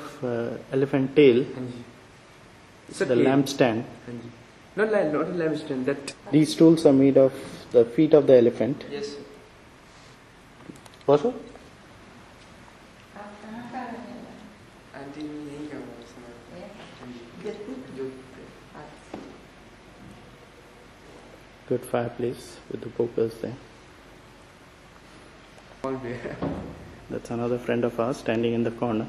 elephant tail. हाँ जी. It's a The tail. lampstand. हाँ जी. Not a lampstand. That. These stools are made of the feet of the elephant. Yes. Sir. Also? Aunty यही काम है sir. हाँ जी. जो. Good fireplace with the pokers there. All there. That's another friend of ours standing in the corner.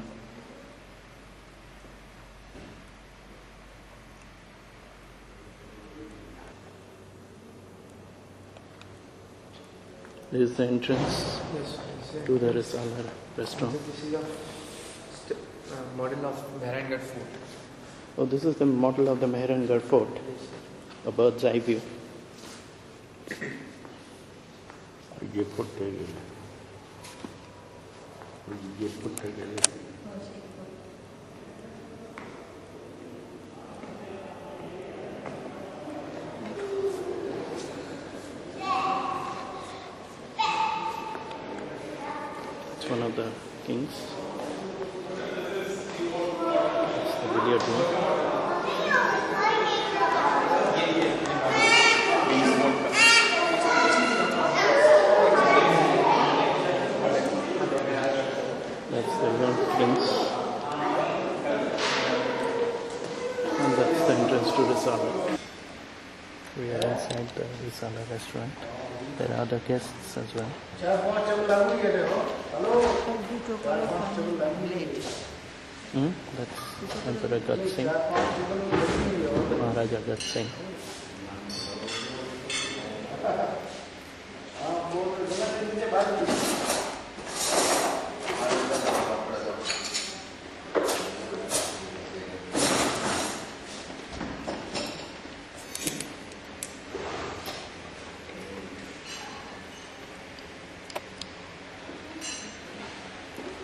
This is the entrance Yes. to the Risala restaurant. This is a model of Mehrangarh Fort. Oh, this is the model of the Mehrangarh Fort, a bird's eye view. ये पुट्टे गए ये पुट्टे गए It's one of the kings. It's the billiard room. That's the young prince. And that's the entrance to Risala. We are inside the Risala restaurant. There are other guests as well. That's Emperor Gat Singh, Maharaja Gat Singh.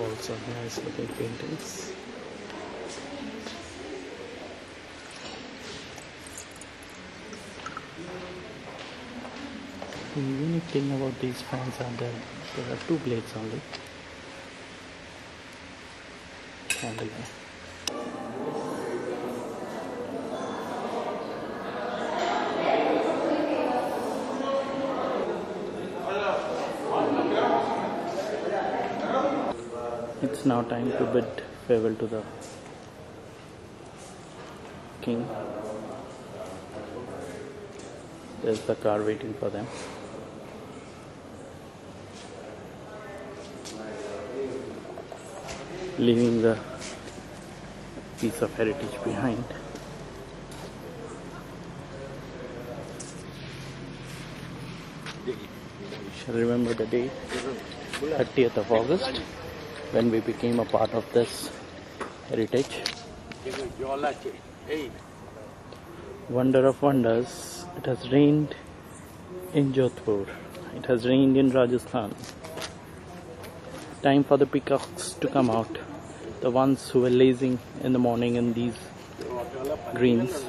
Also nice looking paintings. The unique thing about these fans are that there are two blades only. Candle. It's now time to bid farewell to the king. There's the car waiting for them. Leaving the piece of heritage behind. We shall remember the date, 30th of August, when we became a part of this heritage. Wonder of wonders, it has rained in Jodhpur, it has rained in Rajasthan. Time for the peacocks to come out, the ones who were lazing in the morning in these greens.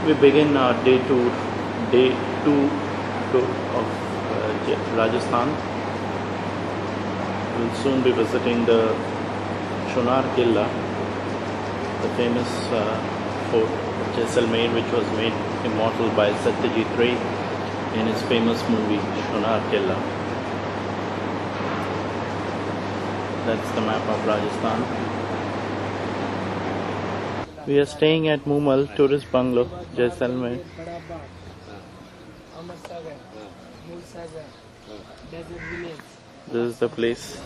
We begin our day two of Rajasthan. We'll soon be visiting the Sonar Killa, the famous fort of Jaisalmer, which was made immortal by Satyajit Ray in his famous movie Sonar Killa. That's the map of Rajasthan. We are staying at Mumal Tourist Bungalow, Jaisalmer. This is the place.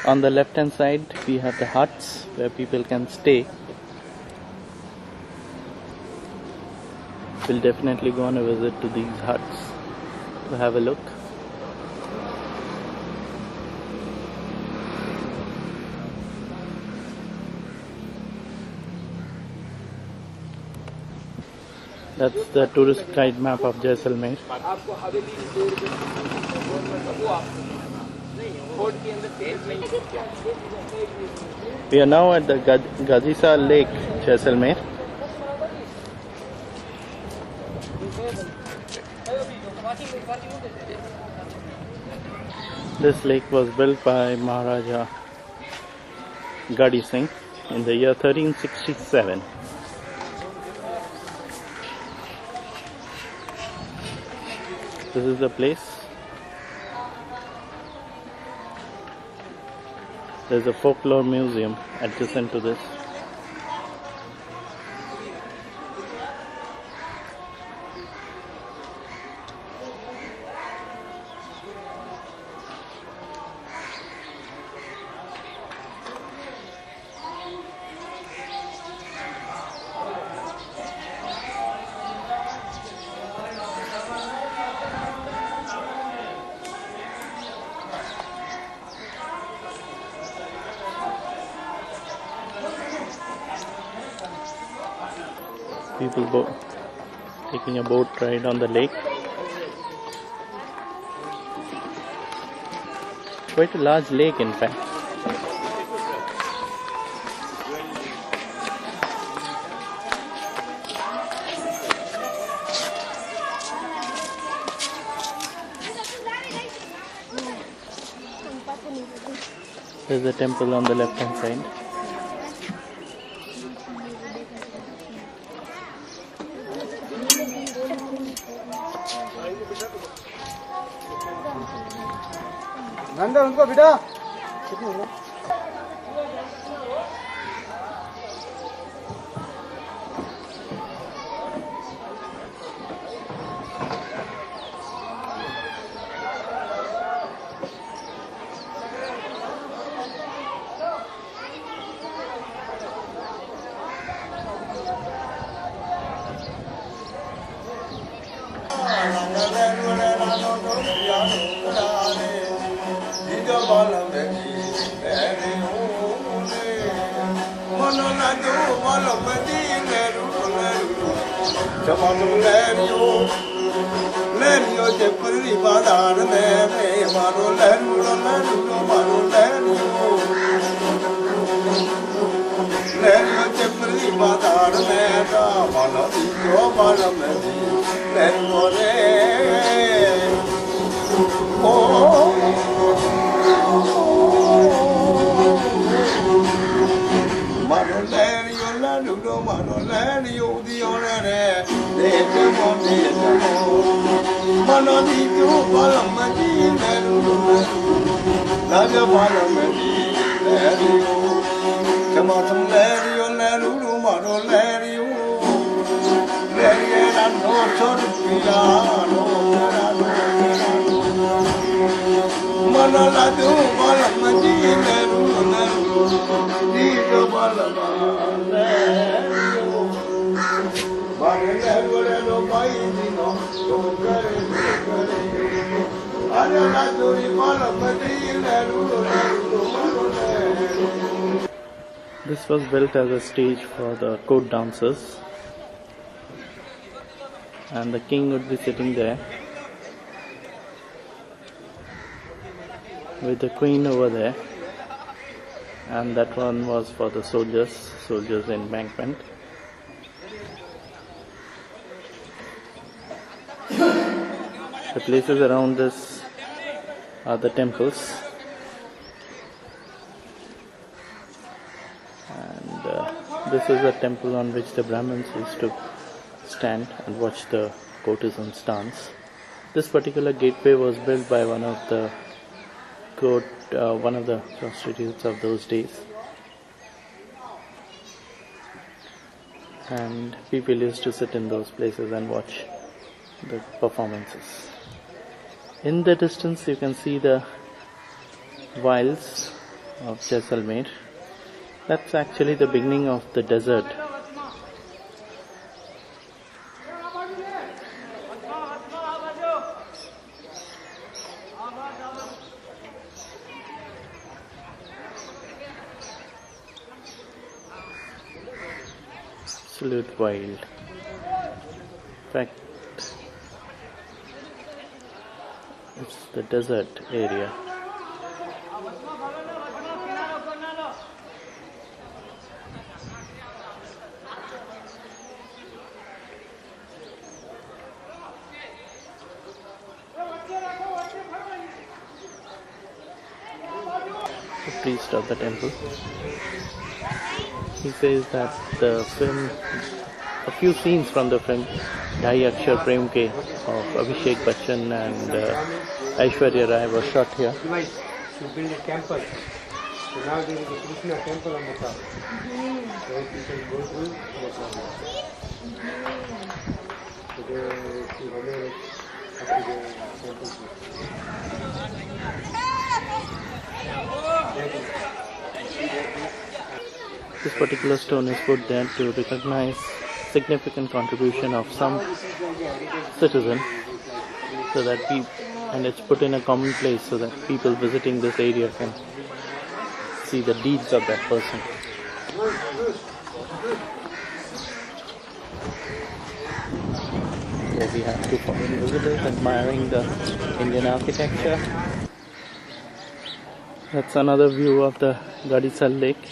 On the left hand side we have the huts where people can stay. We'll definitely go on a visit to these huts to have a look. That's the tourist guide map of Jaisalmer. We are now at the Gazisa Lake, Jaisalmer. This lake was built by Maharaja Gadi Singh in the year 1367. This is the place. There's a folklore museum adjacent to this. People taking a boat ride on the lake. Quite a large lake, in fact. There's a temple on the left hand side. अंदर उनको बेटा This was built as a stage for the court dancers, and the king would be sitting there with the queen over there, and that one was for the soldiers embankment. The places around this are the temples, and this is a temple on which the Brahmins used to stand and watch the courtesans dance. This particular gateway was built by one of the prostitutes of those days, and people used to sit in those places and watch the performances. In the distance you can see the wilds of Jaisalmer. That's actually the beginning of the desert. absolute wild. In fact, it's the desert area. The priest of the temple. He says that the film, a few scenes from the film Dhai Akshar Prem Ke of Abhishek Bachchan and Aishwarya Rai was shot here. To build a temple. So now there is a Krishna temple on the top. So people go through the temple. So they honor it up to the temple. This particular stone is put there to recognize significant contribution of some citizen, so that and it's put in a common place so that people visiting this area can see the deeds of that person. Here we have two foreign visitors admiring the Indian architecture. That's another view of the Gadisal lake.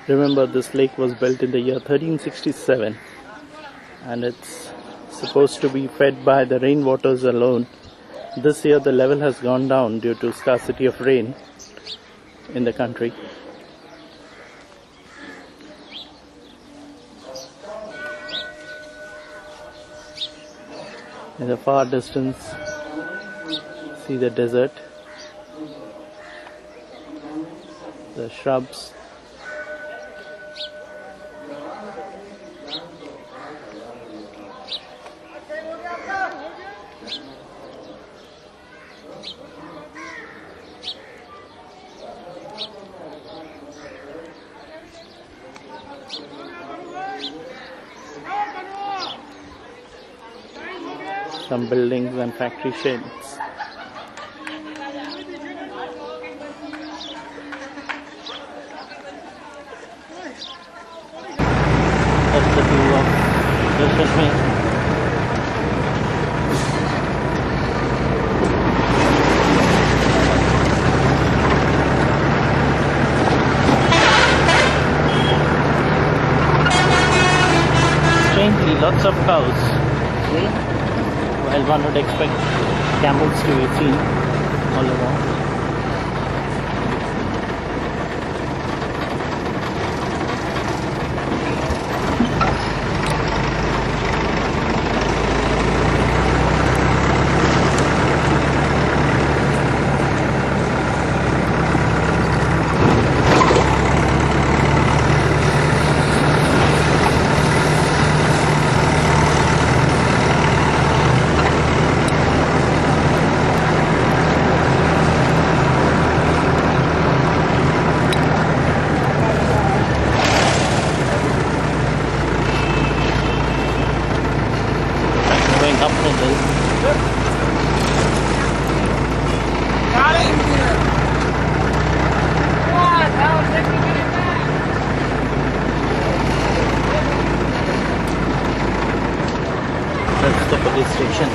Remember, this lake was built in the year 1367 and it's supposed to be fed by the rainwaters alone. This year the level has gone down due to scarcity of rain in the country. In the far distance, see the desert, the shrubs. Some buildings and factory sheds. That's the view of Jodhpur. Strangely, lots of cows. While one would expect camels to be seen all around. Up from this. That's the police station.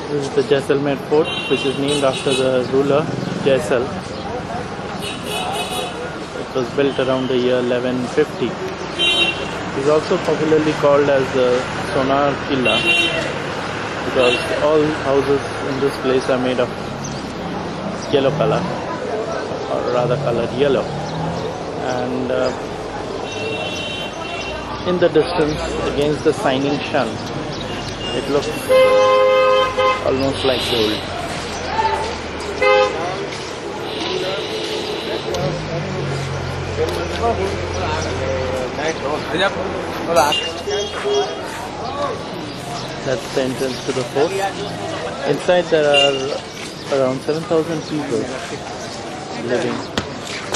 This is the Jaisalmer fort, which is named after the ruler Jaisal. It was built around the year 1150. It is also popularly called as the Sonar Killa because all houses in this place are made of yellow color, or rather colored yellow. And in the distance, against the shining sun, it looks almost like gold. That's the entrance to the fort. Inside there are around 7,000 people living.